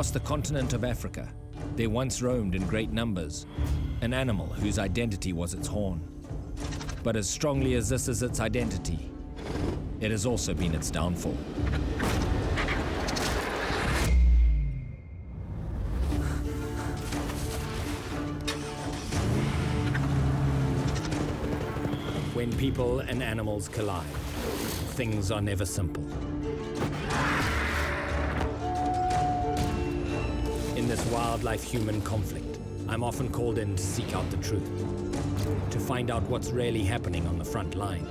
Across the continent of Africa, there once roamed in great numbers an animal whose identity was its horn. But as strongly as this is its identity, it has also been its downfall. When people and animals collide, things are never simple. In this wildlife-human conflict, I'm often called in to seek out the truth, to find out what's really happening on the front line.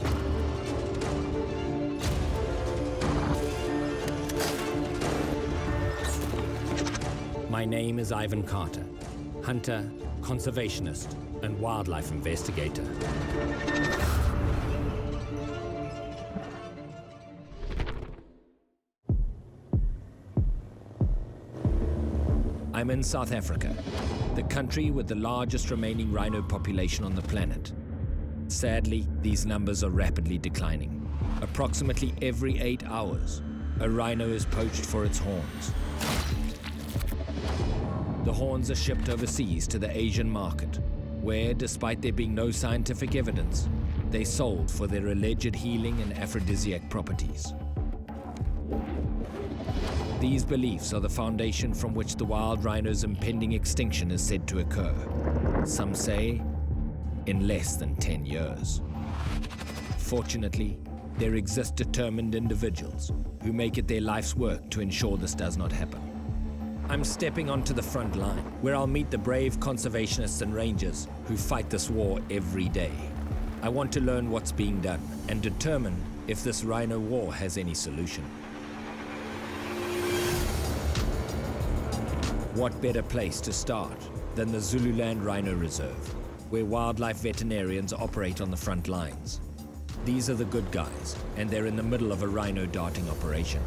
My name is Ivan Carter, hunter, conservationist, and wildlife investigator. I'm in South Africa, the country with the largest remaining rhino population on the planet. Sadly, these numbers are rapidly declining. Approximately every 8 hours, a rhino is poached for its horns. The horns are shipped overseas to the Asian market, where, despite there being no scientific evidence, they sold for their alleged healing and aphrodisiac properties. These beliefs are the foundation from which the wild rhino's impending extinction is said to occur. Some say in less than 10 years. Fortunately, there exist determined individuals who make it their life's work to ensure this does not happen. I'm stepping onto the front line, where I'll meet the brave conservationists and rangers who fight this war every day. I want to learn what's being done and determine if this rhino war has any solution. What better place to start than the Zululand Rhino Reserve, where wildlife veterinarians operate on the front lines. These are the good guys, and they're in the middle of a rhino darting operation.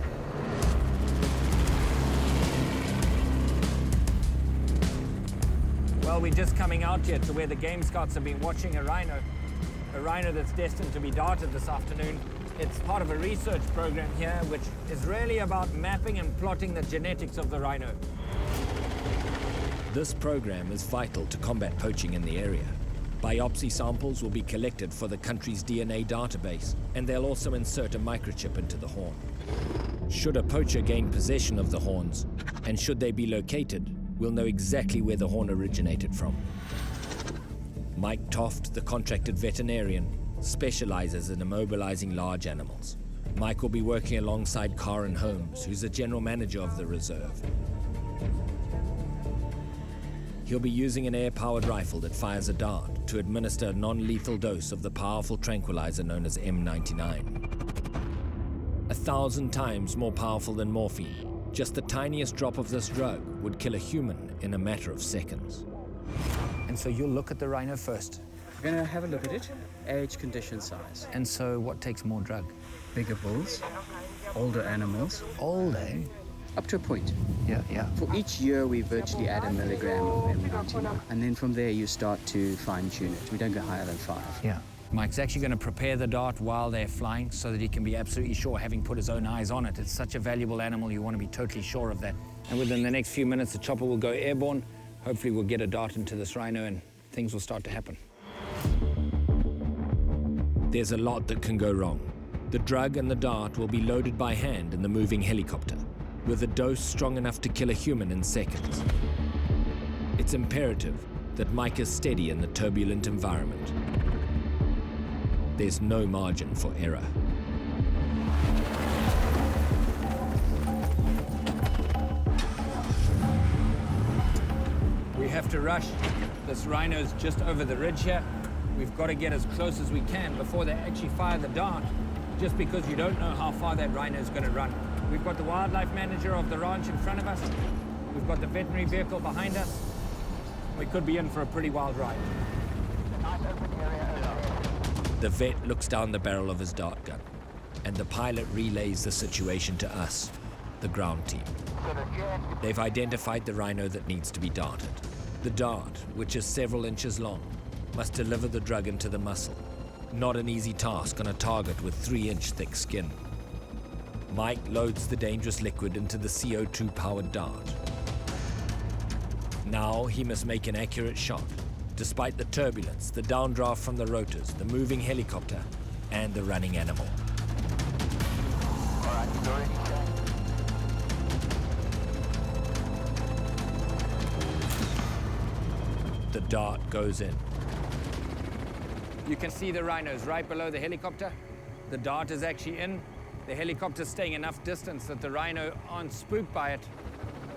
Well, we're just coming out here to where the game scouts have been watching a rhino that's destined to be darted this afternoon. It's part of a research program here, which is really about mapping and plotting the genetics of the rhino. This program is vital to combat poaching in the area. Biopsy samples will be collected for the country's DNA database, and they'll also insert a microchip into the horn. Should a poacher gain possession of the horns, and should they be located, we'll know exactly where the horn originated from. Mike Toft, the contracted veterinarian, specializes in immobilizing large animals. Mike will be working alongside Karen Holmes, who's the general manager of the reserve. He'll be using an air-powered rifle that fires a dart to administer a non-lethal dose of the powerful tranquilizer known as M99. 1,000 times more powerful than morphine, just the tiniest drop of this drug would kill a human in a matter of seconds. And so you'll look at the rhino first? We're going to have a look at it, age, condition, size. And so what takes more drug? Bigger bulls, older animals. Older? Up to a point. Yeah. For each year, we virtually add 1 milligram of M99. And then from there, you start to fine-tune it. We don't go higher than 5. Yeah. Mike's actually going to prepare the dart while they're flying so that he can be absolutely sure, having put his own eyes on it. It's such a valuable animal, you want to be totally sure of that. And within the next few minutes, the chopper will go airborne. Hopefully, we'll get a dart into this rhino and things will start to happen. There's a lot that can go wrong. The drug and the dart will be loaded by hand in the moving helicopter, with a dose strong enough to kill a human in seconds. It's imperative that Mike is steady in the turbulent environment. There's no margin for error. We have to rush. This rhino's just over the ridge here. We've got to get as close as we can before they actually fire the dart, just because you don't know how far that rhino's going to run. We've got the wildlife manager of the ranch in front of us. We've got the veterinary vehicle behind us. We could be in for a pretty wild ride. The vet looks down the barrel of his dart gun, and the pilot relays the situation to us, the ground team. They've identified the rhino that needs to be darted. The dart, which is several inches long, must deliver the drug into the muscle. Not an easy task on a target with 3-inch thick skin. Mike loads the dangerous liquid into the CO2-powered dart. Now he must make an accurate shot, despite the turbulence, the downdraft from the rotors, the moving helicopter, and the running animal. All right, sorry. The dart goes in. You can see the rhinos right below the helicopter. The dart is actually in. The helicopter's staying enough distance that the rhino aren't spooked by it.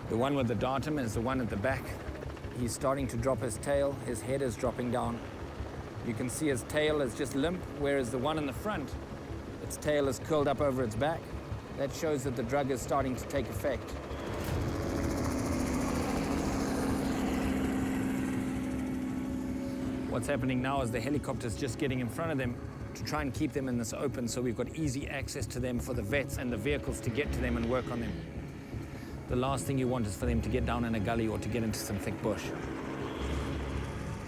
The one with the dartum is the one at the back. He's starting to drop his tail. His head is dropping down. You can see his tail is just limp, whereas the one in the front, its tail is curled up over its back. That shows that the drug is starting to take effect. What's happening now is the helicopter's just getting in front of them to try and keep them in this open, so we've got easy access to them for the vets and the vehicles to get to them and work on them. The last thing you want is for them to get down in a gully or to get into some thick bush.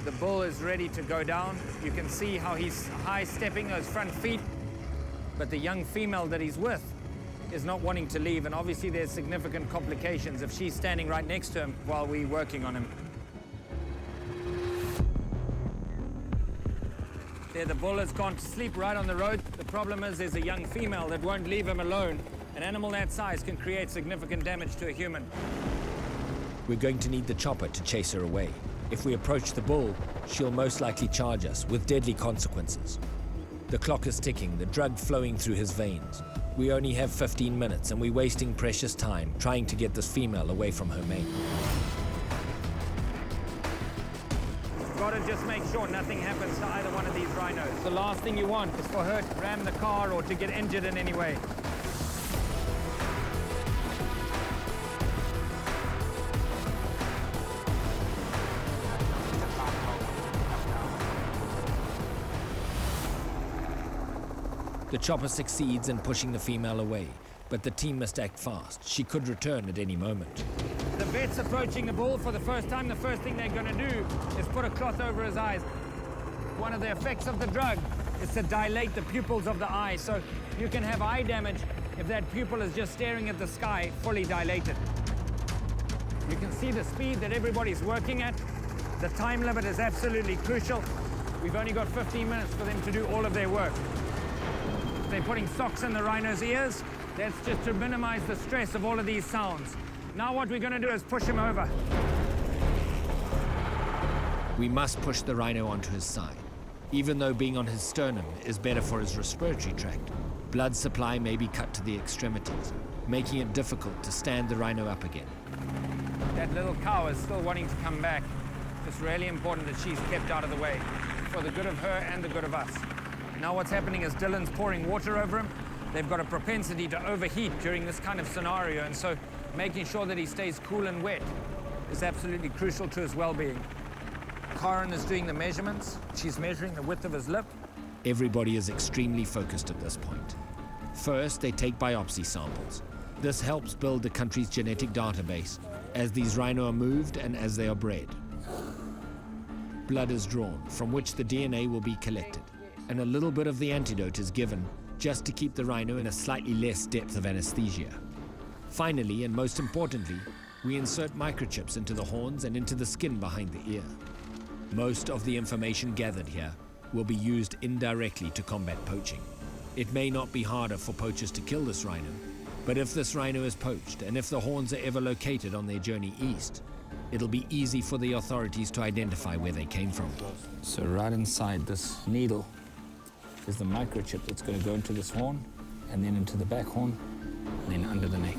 The bull is ready to go down. You can see how he's high-stepping those front feet, but the young female that he's with is not wanting to leave, and obviously there's significant complications if she's standing right next to him while we're working on him. There, the bull has gone to sleep right on the road. The problem is there's a young female that won't leave him alone. An animal that size can create significant damage to a human. We're going to need the chopper to chase her away. If we approach the bull, she'll most likely charge us with deadly consequences. The clock is ticking, the drug flowing through his veins. We only have 15 minutes and we're wasting precious time trying to get this female away from her mate. Got to just make sure nothing happens to either one of these rhinos. The last thing you want is for her to ram the car or to get injured in any way. The chopper succeeds in pushing the female away, but the team must act fast. She could return at any moment. The vet's approaching the bull for the first time. The first thing they're going to do is put a cloth over his eyes. One of the effects of the drug is to dilate the pupils of the eye, so you can have eye damage if that pupil is just staring at the sky, fully dilated. You can see the speed that everybody's working at. The time limit is absolutely crucial. We've only got 15 minutes for them to do all of their work. They're putting socks in the rhino's ears. That's just to minimize the stress of all of these sounds. Now what we're going to do is push him over. We must push the rhino onto his side. Even though being on his sternum is better for his respiratory tract, blood supply may be cut to the extremities, making it difficult to stand the rhino up again. That little cow is still wanting to come back. It's really important that she's kept out of the way for the good of her and the good of us. Now what's happening is Dylan's pouring water over him. They've got a propensity to overheat during this kind of scenario, and so making sure that he stays cool and wet is absolutely crucial to his well-being. Karen is doing the measurements. She's measuring the width of his lip. Everybody is extremely focused at this point. First, they take biopsy samples. This helps build the country's genetic database as these rhino are moved and as they are bred. Blood is drawn, from which the DNA will be collected, and a little bit of the antidote is given just to keep the rhino in a slightly less depth of anesthesia. Finally, and most importantly, we insert microchips into the horns and into the skin behind the ear. Most of the information gathered here will be used indirectly to combat poaching. It may not be harder for poachers to kill this rhino, but if this rhino is poached and if the horns are ever located on their journey east, it'll be easy for the authorities to identify where they came from. So right inside this needle is the microchip that's going to go into this horn, and then into the back horn, and then under the neck.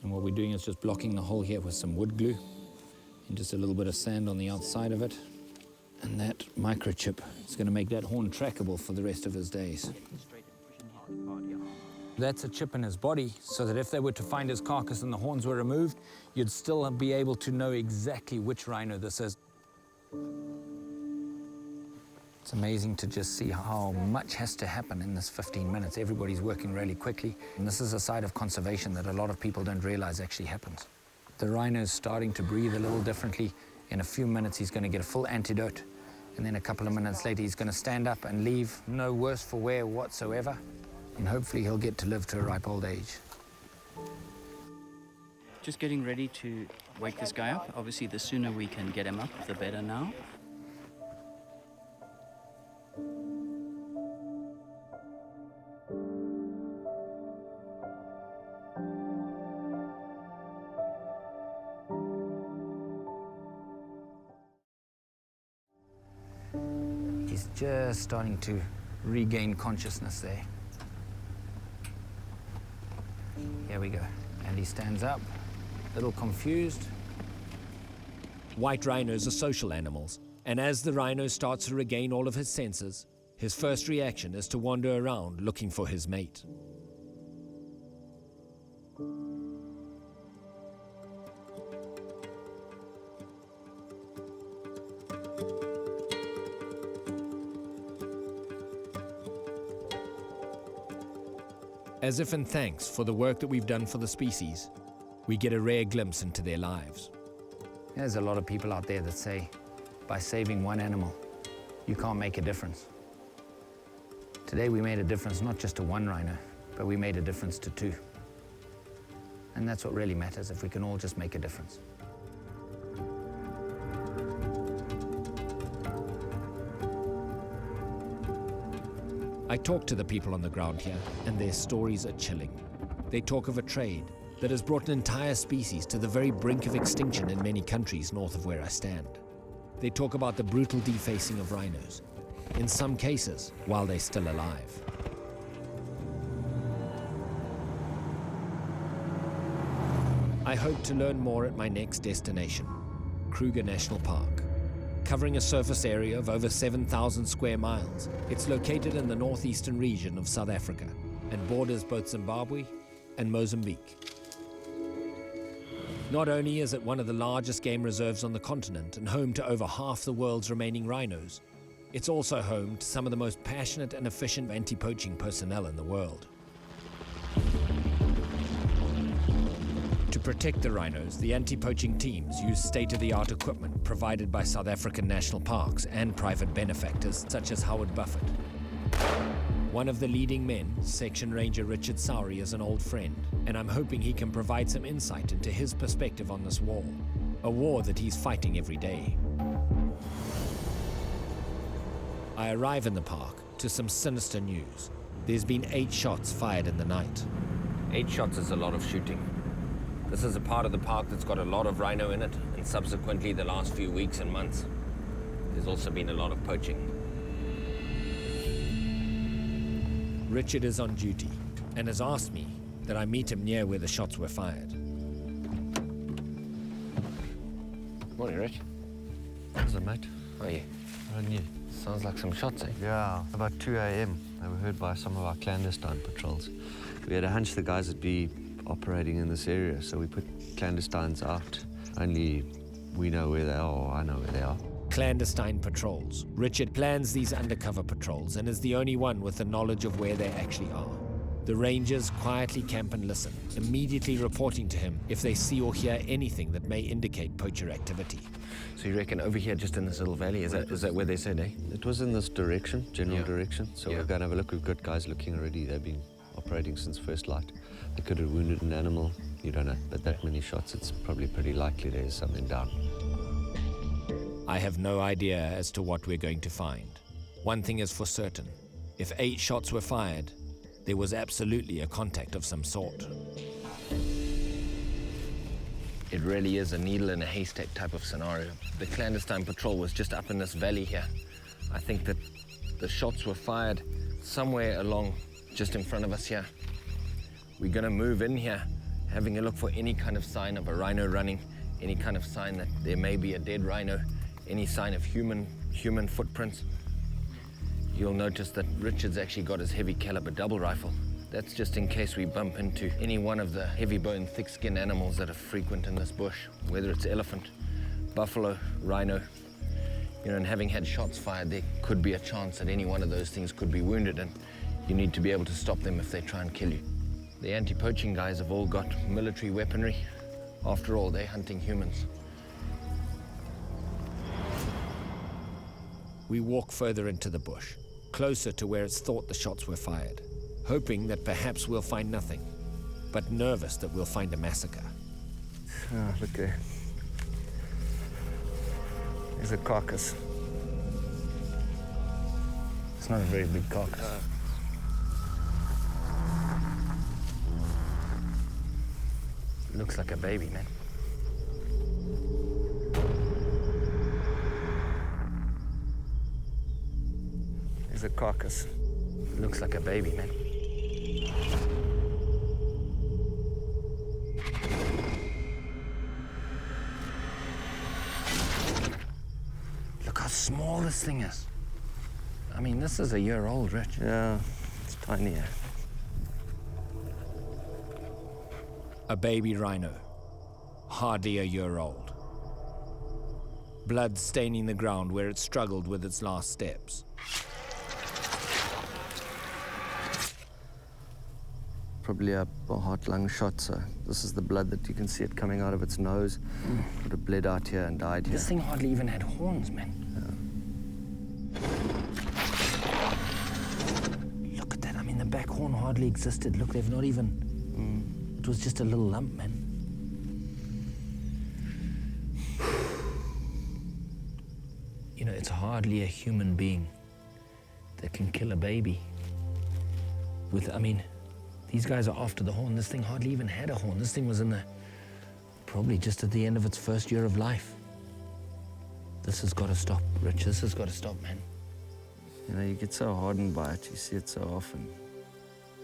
And what we're doing is just blocking the hole here with some wood glue and just a little bit of sand on the outside of it. And that microchip is going to make that horn trackable for the rest of his days. That's a chip in his body, so that if they were to find his carcass and the horns were removed, you'd still be able to know exactly which rhino this is. It's amazing to just see how much has to happen in this 15 minutes. Everybody's working really quickly. And this is a side of conservation that a lot of people don't realize actually happens. The rhino's starting to breathe a little differently. In a few minutes, he's going to get a full antidote. And then a couple of minutes later, he's going to stand up and leave, no worse for wear whatsoever. and hopefully he'll get to live to a ripe old age. Just getting ready to wake this guy up. Obviously, the sooner we can get him up, the better now. He's just starting to regain consciousness there. Here we go. And he stands up, a little confused. White rhinos are social animals, and as the rhino starts to regain all of his senses, his first reaction is to wander around looking for his mate. As if in thanks for the work that we've done for the species, we get a rare glimpse into their lives. There's a lot of people out there that say, by saving one animal, you can't make a difference. Today we made a difference not just to one rhino, but we made a difference to two. And that's what really matters, if we can all just make a difference. I talk to the people on the ground here, and their stories are chilling. They talk of a trade that has brought an entire species to the very brink of extinction in many countries north of where I stand. They talk about the brutal defacing of rhinos, in some cases, while they're still alive. I hope to learn more at my next destination, Kruger National Park. Covering a surface area of over 7,000 square miles, it's located in the northeastern region of South Africa and borders both Zimbabwe and Mozambique. Not only is it one of the largest game reserves on the continent and home to over half the world's remaining rhinos, it's also home to some of the most passionate and efficient anti-poaching personnel in the world. To protect the rhinos, the anti-poaching teams use state-of-the-art equipment provided by South African national parks and private benefactors such as Howard Buffett. One of the leading men, Section Ranger Richard Sowry, is an old friend, and I'm hoping he can provide some insight into his perspective on this war, a war that he's fighting every day. I arrive in the park to some sinister news. There's been 8 shots fired in the night. 8 shots is a lot of shooting. This is a part of the park that's got a lot of rhino in it, and subsequently the last few weeks and months, there's also been a lot of poaching. Richard is on duty and has asked me that I meet him near where the shots were fired. Morning, Rich. How's it, mate? How are you? How are you? Sounds like some shots, eh? Yeah, about 2 a.m. They were heard by some of our clandestine patrols. We had a hunch the guys would be operating in this area, so we put clandestines out. Only we know where they are, or I know where they are. Clandestine patrols. Richard plans these undercover patrols and is the only one with the knowledge of where they actually are. The rangers quietly camp and listen, immediately reporting to him if they see or hear anything that may indicate poacher activity. So you reckon over here, just in this little valley, is that where they said, eh? It was in this direction, general direction, so we're going to have a look. We've got guys looking already. They've been operating since first light. They could have wounded an animal, you don't know, but that many shots, it's probably pretty likely there's something down. I have no idea as to what we're going to find. One thing is for certain. If 8 shots were fired, there was absolutely a contact of some sort. It really is a needle in a haystack type of scenario. The clandestine patrol was just up in this valley here. I think that the shots were fired somewhere along just in front of us here. We're gonna move in here, having a look for any kind of sign of a rhino running, any kind of sign that there may be a dead rhino, any sign of human footprints. You'll notice that Richard's actually got his heavy caliber double rifle. That's just in case we bump into any one of the heavy bone, thick skin animals that are frequent in this bush, whether it's elephant, buffalo, rhino. You know, and having had shots fired, there could be a chance that any one of those things could be wounded, and you need to be able to stop them if they try and kill you. The anti-poaching guys have all got military weaponry. After all, they're hunting humans. We walk further into the bush, closer to where it's thought the shots were fired. hoping that perhaps we'll find nothing, but nervous that we'll find a massacre. Oh, look there. There's a carcass. It's not a very big carcass. Looks like a baby, man. There's a carcass. Looks like a baby, man. Look how small this thing is. I mean, this is a year old, Rich. Yeah, it's tiny. A baby rhino, hardly a year old. Blood staining the ground where it struggled with its last steps. Probably a heart-lung shot, so this is the blood that you can see it coming out of its nose. Would have bled out here and died here. This thing hardly even had horns, man. Look at that. I mean, the back horn hardly existed. Look, they've not even... It was just a little lump, man. You know, it's hardly a human being that can kill a baby. I mean, these guys are after the horn. This thing hardly even had a horn. This thing was probably just at the end of its first year of life. This has got to stop, Rich. This has got to stop, man. You know, you get so hardened by it. You see it so often.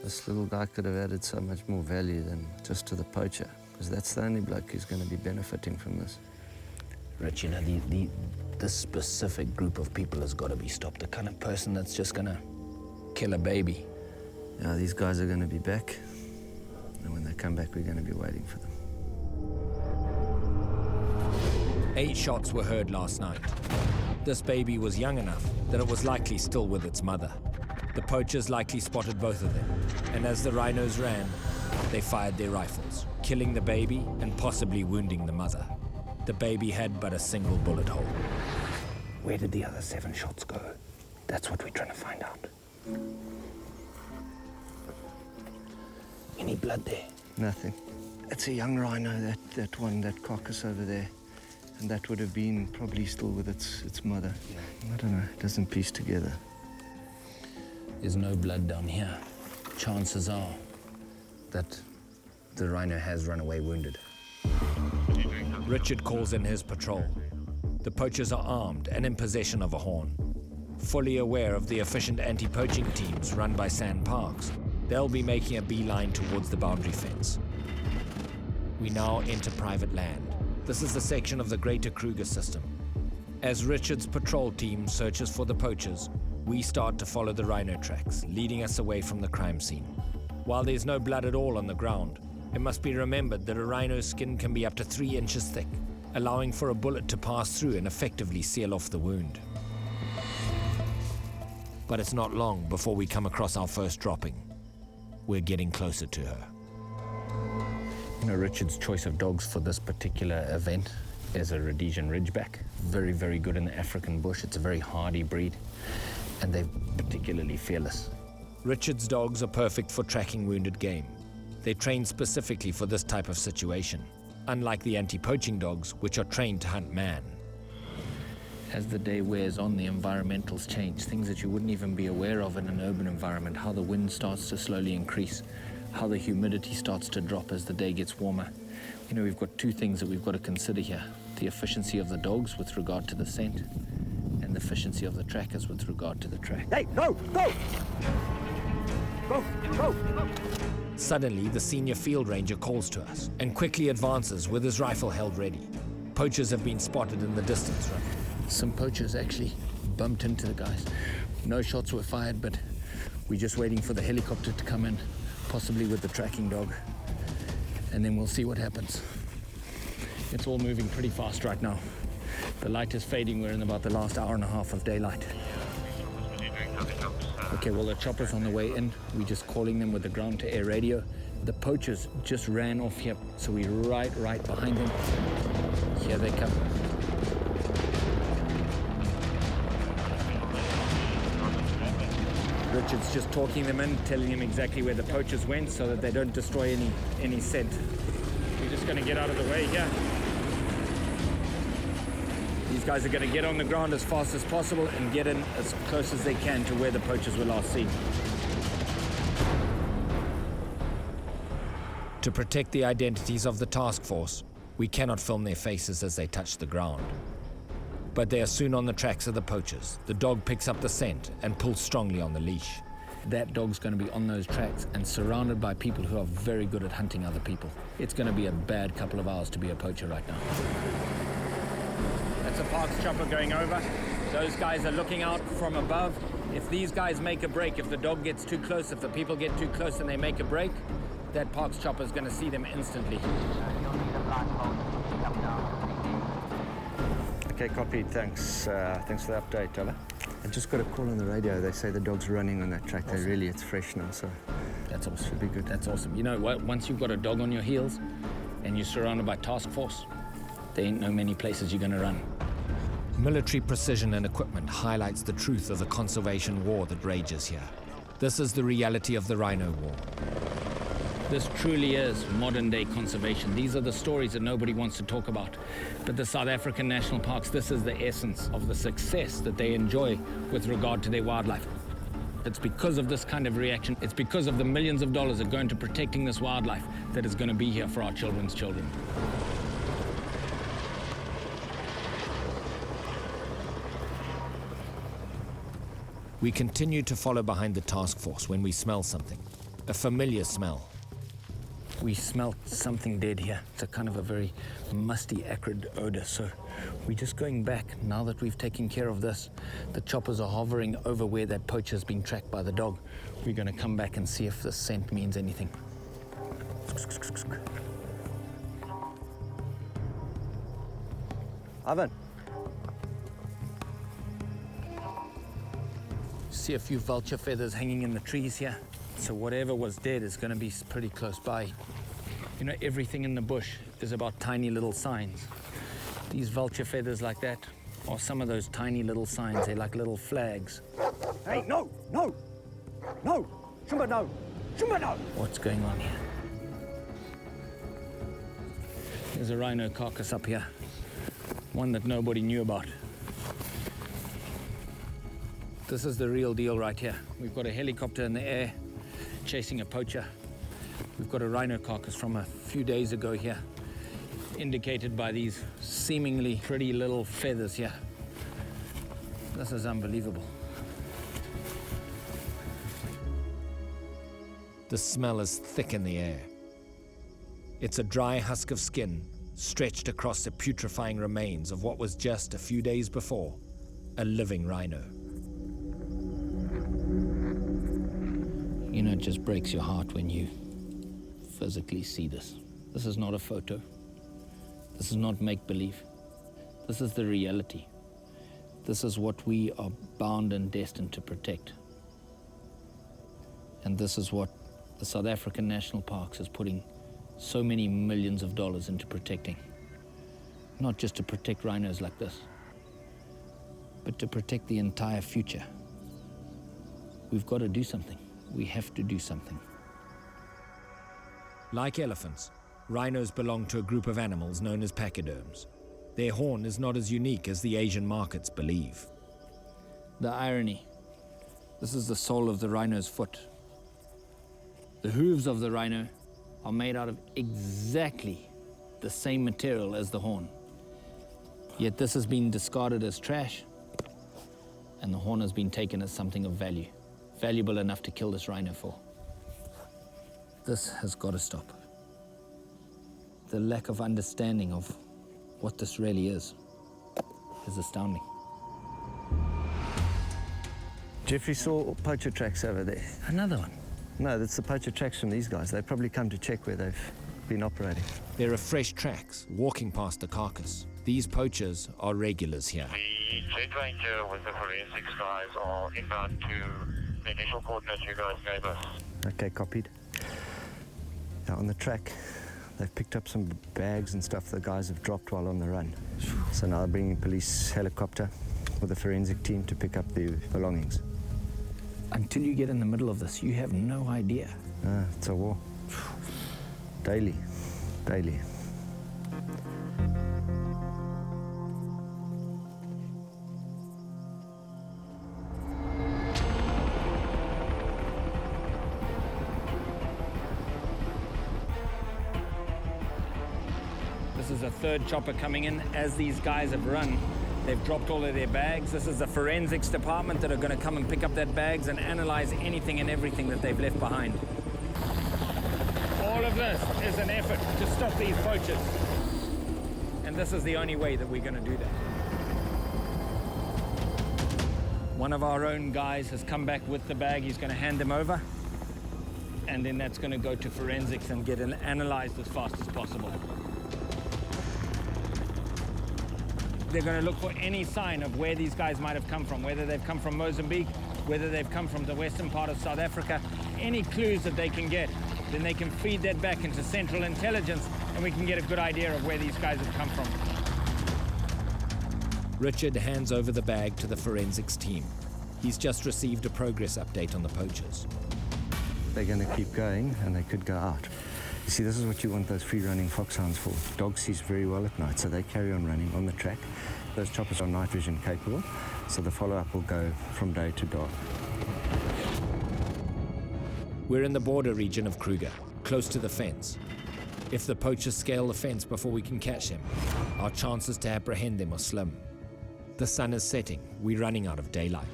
This little guy could have added so much more value than just to the poacher, because that's the only bloke who's going to be benefiting from this. Rich, you know, this specific group of people has got to be stopped. The kind of person that's just going to kill a baby. Yeah, these guys are going to be back, and when they come back, we're going to be waiting for them. 8 shots were heard last night. This baby was young enough that it was likely still with its mother. The poachers likely spotted both of them, and as the rhinos ran, they fired their rifles, killing the baby and possibly wounding the mother. The baby had but a single bullet hole. Where did the other 7 shots go? That's what we're trying to find out. Any blood there? Nothing. It's a young rhino, that carcass over there. And that would have been probably still with its mother. I don't know, it doesn't piece together. There's no blood down here. Chances are that the rhino has run away wounded. Richard calls in his patrol. The poachers are armed and in possession of a horn. Fully aware of the efficient anti-poaching teams run by Sand Parks, they'll be making a beeline towards the boundary fence. We now enter private land. This is the section of the greater Kruger system. As Richard's patrol team searches for the poachers, we start to follow the rhino tracks, leading us away from the crime scene. While there's no blood at all on the ground, it must be remembered that a rhino's skin can be up to 3 inches thick, allowing for a bullet to pass through and effectively seal off the wound. But it's not long before we come across our first dropping. We're getting closer to her. You know, Richard's choice of dogs for this particular event is a Rhodesian Ridgeback. Very, very good in the African bush. It's a very hardy breed, and they're particularly fearless. Richard's dogs are perfect for tracking wounded game. They train specifically for this type of situation, unlike the anti-poaching dogs, which are trained to hunt man. As the day wears on, the environmentals change, things that you wouldn't even be aware of in an urban environment, how the wind starts to slowly increase, how the humidity starts to drop as the day gets warmer. You know, we've got 2 things that we've got to consider here. The efficiency of the dogs with regard to the scent, and the efficiency of the trackers with regard to the track. Hey, go! Go! Go! Go! Go! Suddenly, the senior field ranger calls to us and quickly advances with his rifle held ready. Poachers have been spotted in the distance, right? Some poachers actually bumped into the guys. No shots were fired, but we're just waiting for the helicopter to come in, possibly with the tracking dog, and then we'll see what happens. It's all moving pretty fast right now. The light is fading. We're in about the last hour and a half of daylight. Okay, well, the chopper's on the way in. We're just calling them with the ground-to-air radio. The poachers just ran off here, so we're right behind them. Here they come. Rich, Richard's just talking them in, telling them exactly where the poachers went so that they don't destroy any scent. We're just going to get out of the way here. These guys are going to get on the ground as fast as possible and get in as close as they can to where the poachers were last seen. To protect the identities of the task force, we cannot film their faces as they touch the ground. But they are soon on the tracks of the poachers. The dog picks up the scent and pulls strongly on the leash. That dog's going to be on those tracks and surrounded by people who are very good at hunting other people. It's going to be a bad couple of hours to be a poacher right now. That's a Parks chopper going over. Those guys are looking out from above. If these guys make a break, if the dog gets too close, if the people get too close and they make a break, that Parks chopper is going to see them instantly. Okay, copied. Thanks. Thanks for the update, Tyler. I just got a call on the radio. They say the dog's running on that track. Awesome. It's fresh now, so That's awesome. should be good. That's awesome. You know what? Once you've got a dog on your heels and you're surrounded by task force, there ain't no many places you're going to run. Military precision and equipment highlights the truth of the conservation war that rages here. This is the reality of the Rhino War. This truly is modern-day conservation. These are the stories that nobody wants to talk about. But the South African national parks, this is the essence of the success that they enjoy with regard to their wildlife. It's because of this kind of reaction, it's because of the millions of dollars that go into protecting this wildlife that is going to be here for our children's children. We continue to follow behind the task force when we smell something, a familiar smell. We smelt something dead here. It's a kind of a very musty, acrid odor. So we're just going back. Now that we've taken care of this, the choppers are hovering over where that poacher's been tracked by the dog. We're going to come back and see if the scent means anything. Ivan. See a few vulture feathers hanging in the trees here. So whatever was dead is going to be pretty close by. You know, everything in the bush is about tiny little signs. These vulture feathers like that are some of those tiny little signs. They're like little flags. Hey, no, no, no, Shumba, no, Shumba, no. What's going on here? There's a rhino carcass up here. One that nobody knew about. This is the real deal right here. We've got a helicopter in the air chasing a poacher. We've got a rhino carcass from a few days ago here, indicated by these seemingly pretty little feathers here. This is unbelievable. The smell is thick in the air. It's a dry husk of skin stretched across the putrefying remains of what was just a few days before a living rhino. You know, it just breaks your heart when you physically see this. This is not a photo. This is not make-believe. This is the reality. This is what we are bound and destined to protect. And this is what the South African National Parks is putting so many millions of dollars into protecting. Not just to protect rhinos like this, but to protect the entire future. We've got to do something. We have to do something. Like elephants, rhinos belong to a group of animals known as pachyderms. Their horn is not as unique as the Asian markets believe. The irony. This is the sole of the rhino's foot. The hooves of the rhino are made out of exactly the same material as the horn. Yet this has been discarded as trash, and the horn has been taken as something of value. Valuable enough to kill this rhino for. This has got to stop. The lack of understanding of what this really is astounding. Jeffrey saw poacher tracks over there. Another one. No, that's the poacher tracks from these guys. They've probably come to check where they've been operating. There are fresh tracks walking past the carcass. These poachers are regulars here. The Jet Ranger with the forensics guys are inbound to the initial coordinates you guys gave us. Okay, copied. Now on the track, they've picked up some bags and stuff the guys have dropped while on the run. So now they're bringing police helicopter with a forensic team to pick up the belongings. Until you get in the middle of this, you have no idea. It's a war. Daily. This is a third chopper coming in. As these guys have run, they've dropped all of their bags. This is the forensics department that are going to come and pick up that bags and analyze anything and everything that they've left behind. All of this is an effort to stop these poachers. And this is the only way that we're going to do that. One of our own guys has come back with the bag. He's going to hand them over. And then that's going to go to forensics and get analyzed as fast as possible. They're going to look for any sign of where these guys might have come from, whether they've come from Mozambique, whether they've come from the western part of South Africa, any clues that they can get. Then they can feed that back into Central Intelligence and we can get a good idea of where these guys have come from. Richard hands over the bag to the forensics team. He's just received a progress update on the poachers. They're going to keep going and they could go out. You see, this is what you want those free-running foxhounds for. Dogs see very well at night, so they carry on running on the track. Those choppers are night vision capable, so the follow-up will go from day to dark. We're in the border region of Kruger, close to the fence. If the poachers scale the fence before we can catch them, our chances to apprehend them are slim. The sun is setting. We're running out of daylight.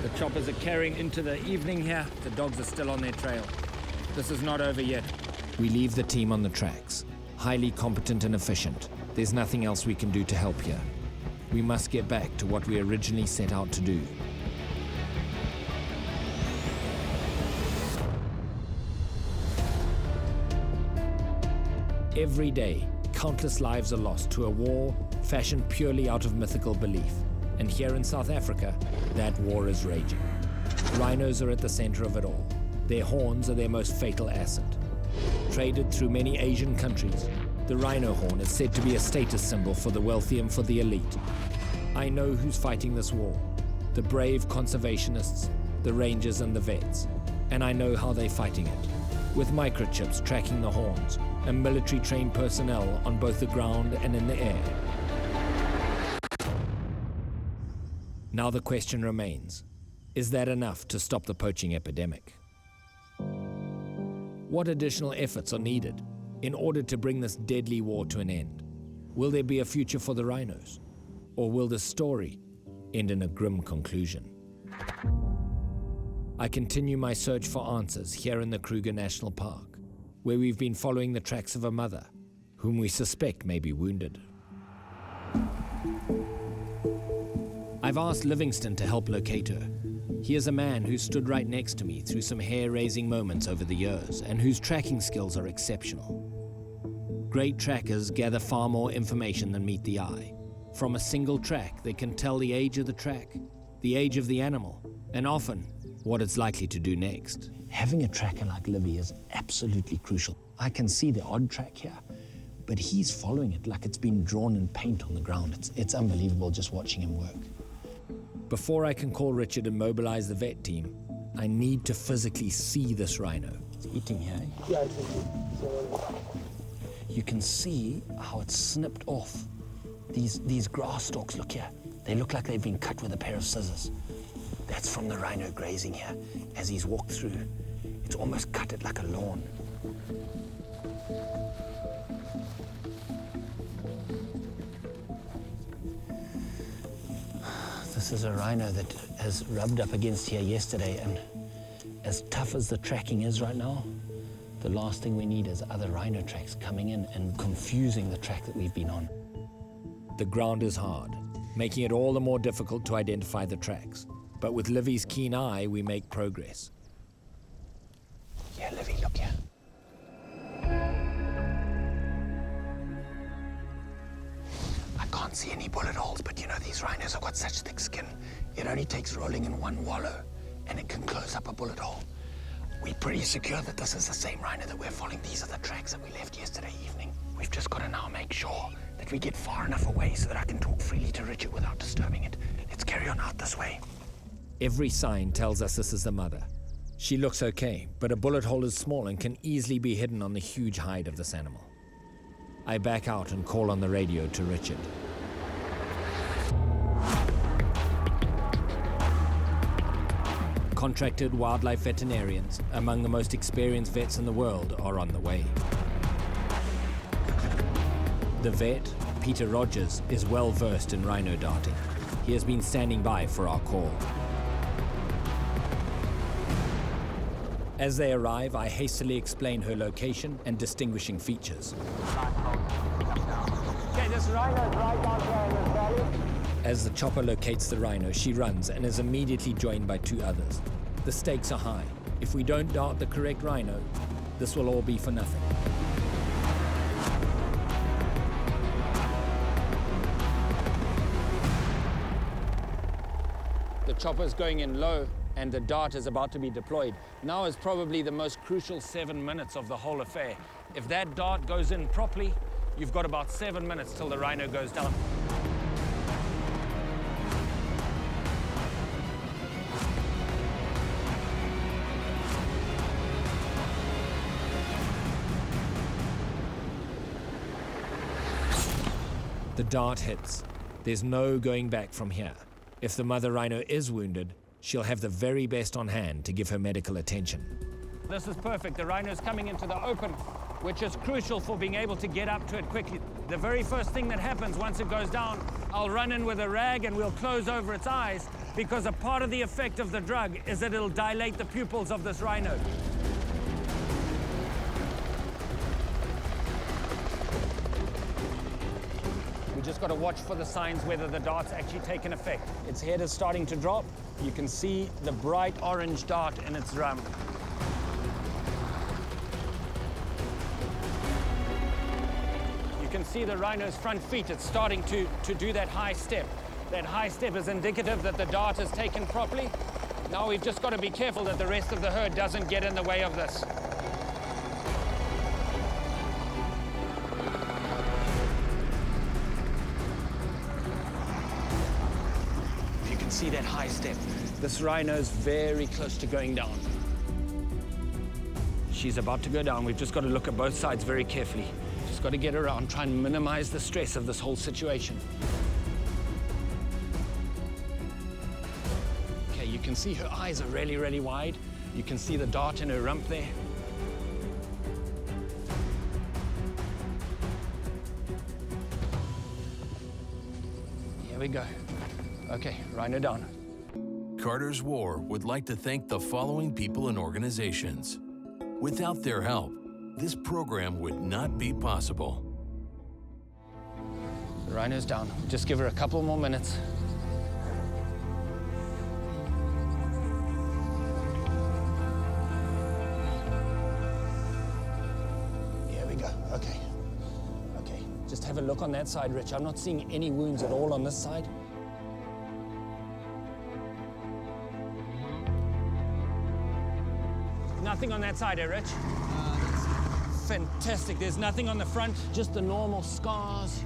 The choppers are carrying into the evening here. The dogs are still on their trail. This is not over yet. We leave the team on the tracks, highly competent and efficient. There's nothing else we can do to help here. We must get back to what we originally set out to do. Every day, countless lives are lost to a war fashioned purely out of mythical belief. And here in South Africa, that war is raging. Rhinos are at the center of it all. Their horns are their most fatal asset. Traded through many Asian countries, the rhino horn is said to be a status symbol for the wealthy and for the elite. I know who's fighting this war. The brave conservationists, the rangers and the vets. And I know how they're fighting it. With microchips tracking the horns and military-trained personnel on both the ground and in the air. Now the question remains, is that enough to stop the poaching epidemic? What additional efforts are needed in order to bring this deadly war to an end? Will there be a future for the rhinos? Or will this story end in a grim conclusion? I continue my search for answers here in the Kruger National Park, where we've been following the tracks of a mother, whom we suspect may be wounded. I've asked Livingston to help locate her. He is a man who stood right next to me through some hair-raising moments over the years and whose tracking skills are exceptional. Great trackers gather far more information than meet the eye. From a single track, they can tell the age of the track, the age of the animal, and often what it's likely to do next. Having a tracker like Livy is absolutely crucial. I can see the odd track here, but he's following it like it's been drawn in paint on the ground. It's unbelievable just watching him work. Before I can call Richard and mobilize the vet team, I need to physically see this rhino. It's eating here. Yeah, You can see how it's snipped off. These grass stalks, look here. They look like they've been cut with a pair of scissors. That's from the rhino grazing here. As he's walked through, it's almost cut it like a lawn. This is a rhino that has rubbed up against here yesterday, and as tough as the tracking is right now, the last thing we need is other rhino tracks coming in and confusing the track that we've been on. The ground is hard, making it all the more difficult to identify the tracks. But with Livy's keen eye, we make progress. Yeah, Livy, look here. I can't see any bullet holes, but you know, these rhinos have got such thick skin. It only takes rolling in one wallow, and it can close up a bullet hole. We're pretty secure that this is the same rhino that we're following. These are the tracks that we left yesterday evening. We've just got to now make sure that we get far enough away so that I can talk freely to Richard without disturbing it. Let's carry on out this way. Every sign tells us this is the mother. She looks okay, but a bullet hole is small and can easily be hidden on the huge hide of this animal. I back out and call on the radio to Richard. Contracted wildlife veterinarians, among the most experienced vets in the world, are on the way. The vet, Peter Rogers, is well versed in rhino darting. He has been standing by for our call. As they arrive, I hastily explain her location and distinguishing features. Okay, this rhino is right down here in this valley. As the chopper locates the rhino, she runs and is immediately joined by 2 others. The stakes are high. If we don't dart the correct rhino, this will all be for nothing. The chopper's going in low and the dart is about to be deployed. Now is probably the most crucial 7 minutes of the whole affair. If that dart goes in properly, you've got about 7 minutes till the rhino goes down. The dart hits. There's no going back from here. If the mother rhino is wounded, she'll have the very best on hand to give her medical attention. This is perfect. The rhino's coming into the open, which is crucial for being able to get up to it quickly. The very first thing that happens once it goes down, I'll run in with a rag and we'll close over its eyes, because a part of the effect of the drug is that it'll dilate the pupils of this rhino. Just got to watch for the signs whether the dart's actually taken effect. Its head is starting to drop. You can see the bright orange dart in its drum. You can see the rhino's front feet. It's starting to do that high step. That high step is indicative that the dart is taken properly. Now we've just got to be careful that the rest of the herd doesn't get in the way of this. See that high step. This rhino's very close to going down. She's about to go down. We've just got to look at both sides very carefully. Just got to get around, try and minimize the stress of this whole situation. Okay, you can see her eyes are really, really wide. You can see the dart in her rump there. Here we go. Okay, rhino down. Carter's War would like to thank the following people and organizations. Without their help, this program would not be possible. The rhino's down. Just give her a couple more minutes. Here we go. Okay. Okay. Just have a look on that side, Rich. I'm not seeing any wounds at all on this side. Nothing on that side, eh, Rich? Fantastic. There's nothing on the front, just the normal scars.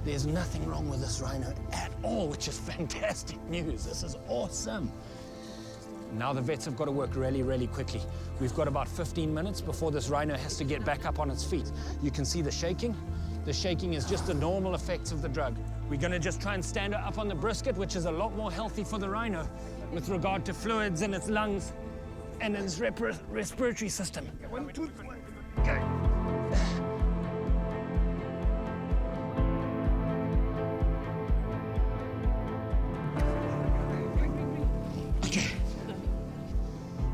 There's nothing wrong with this rhino at all, which is fantastic news. This is awesome. Now the vets have got to work really, really quickly. We've got about 15 minutes before this rhino has to get back up on its feet. You can see the shaking. The shaking is just the normal effects of the drug. We're going to just try and stand her up on the brisket, which is a lot more healthy for the rhino with regard to fluids in its lungs and its respiratory system. 1, 2, 3. Okay. Okay.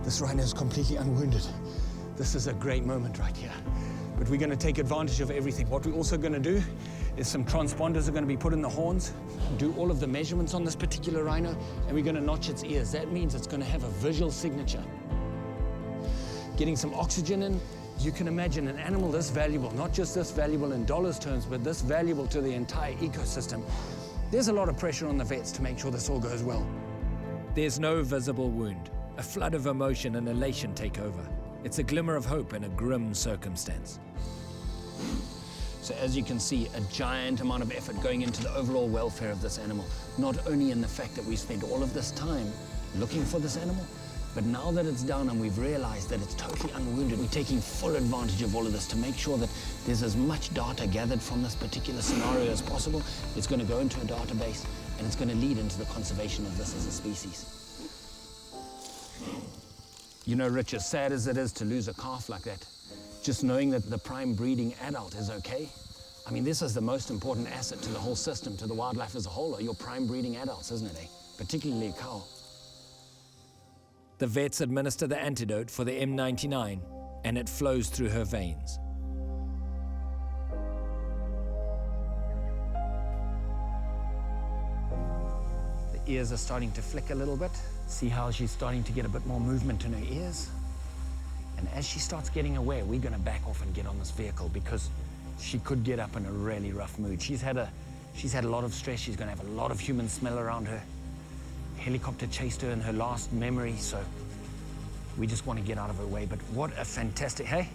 This rhino is completely unwounded. This is a great moment right here. But we're going to take advantage of everything. What we're also going to do is some transponders are going to be put in the horns, do all of the measurements on this particular rhino, and we're going to notch its ears. That means it's going to have a visual signature. Getting some oxygen in, you can imagine an animal this valuable, not just this valuable in dollars terms, but this valuable to the entire ecosystem. There's a lot of pressure on the vets to make sure this all goes well. There's no visible wound. A flood of emotion and elation take over. It's a glimmer of hope in a grim circumstance. So as you can see, a giant amount of effort going into the overall welfare of this animal, not only in the fact that we spent all of this time looking for this animal. But now that it's down and we've realized that it's totally unwounded, we're taking full advantage of all of this to make sure that there's as much data gathered from this particular scenario as possible. It's going to go into a database, and it's going to lead into the conservation of this as a species. You know, Rich, as sad as it is to lose a calf like that, just knowing that the prime breeding adult is okay, I mean, this is the most important asset to the whole system, to the wildlife as a whole, are your prime breeding adults, isn't it, eh? Particularly a cow. The vets administer the antidote for the M99, and it flows through her veins. The ears are starting to flick a little bit. See how she's starting to get a bit more movement in her ears? And as she starts getting aware, we're going to back off and get on this vehicle, because she could get up in a really rough mood. She's had a lot of stress. She's going to have a lot of human smell around her. Helicopter chased her in her last memory, so we just want to get out of her way. But what a fantastic, hey?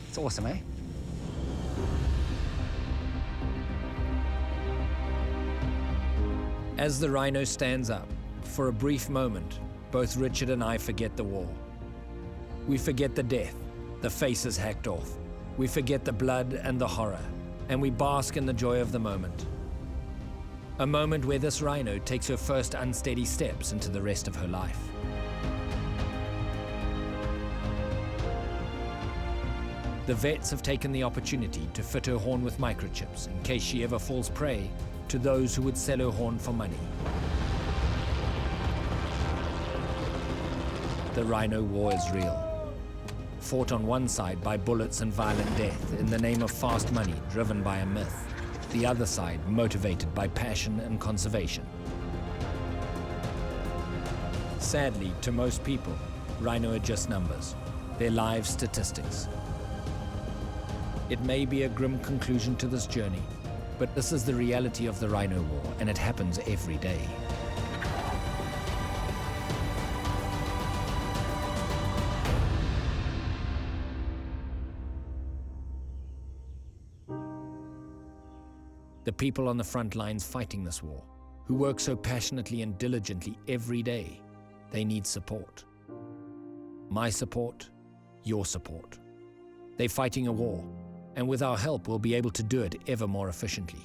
It's awesome, eh? As the rhino stands up, for a brief moment, both Richard and I forget the war. We forget the death, the faces hacked off. We forget the blood and the horror, and we bask in the joy of the moment. A moment where this rhino takes her first unsteady steps into the rest of her life. The vets have taken the opportunity to fit her horn with microchips in case she ever falls prey to those who would sell her horn for money. The rhino war is real. Fought on one side by bullets and violent death in the name of fast money driven by a myth. The other side motivated by passion and conservation. Sadly, to most people, rhino are just numbers, their lives statistics. It may be a grim conclusion to this journey, but this is the reality of the rhino war, and it happens every day. The people on the front lines fighting this war, who work so passionately and diligently every day, they need support. My support, your support. They're fighting a war, and with our help, we'll be able to do it ever more efficiently.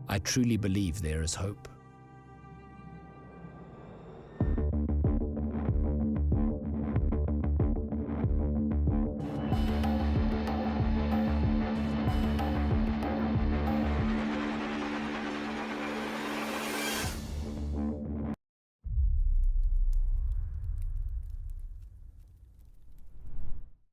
I truly believe there is hope.